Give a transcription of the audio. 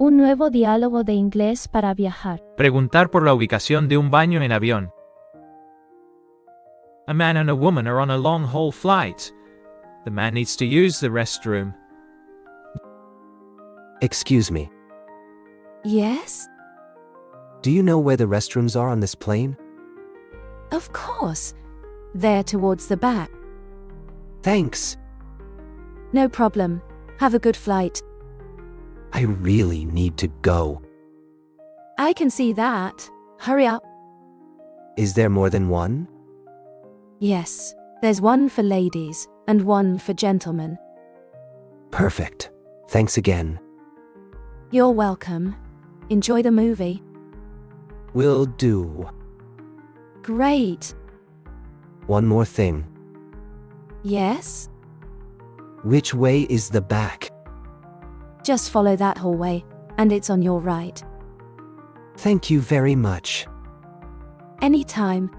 Un nuevo diálogo de inglés para viajar. Preguntar por la ubicación de un baño en avión. A man and a woman are on a long-haul flight. The man needs to use the restroom. Excuse me, Yes? do you know where the restrooms are on this plane? Of course. There towards the back. Thanks. No problem. Have a good flight. I really need to go. I can see that. Hurry up. Is there more than one? Yes. There's one for ladies and one for gentlemen. Perfect. Thanks again. You're welcome. Enjoy the movie. Will do. Great. One more thing. Yes? Which way is the back? Just follow that hallway, and it's on your right. Thank you very much. Anytime.